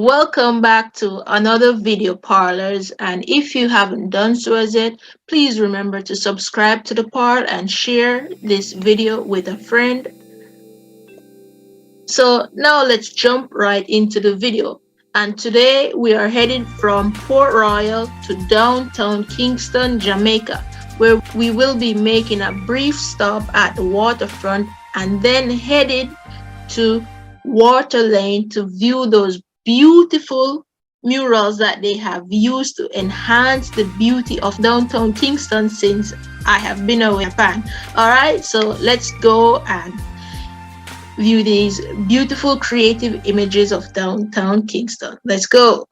Welcome back to another video parlors, and if you haven't done so as yet, please remember to subscribe to the part and share this video with a friend. So now let's jump right into the video. And today we are headed from Port Royal to downtown Kingston, Jamaica, where we will be making a brief stop at the waterfront and then headed to Water Lane to view those beautiful murals that they have used to enhance the beauty of downtown Kingston since I have been away in Japan. Alright, so let's go and view these beautiful creative images of downtown Kingston. Let's go.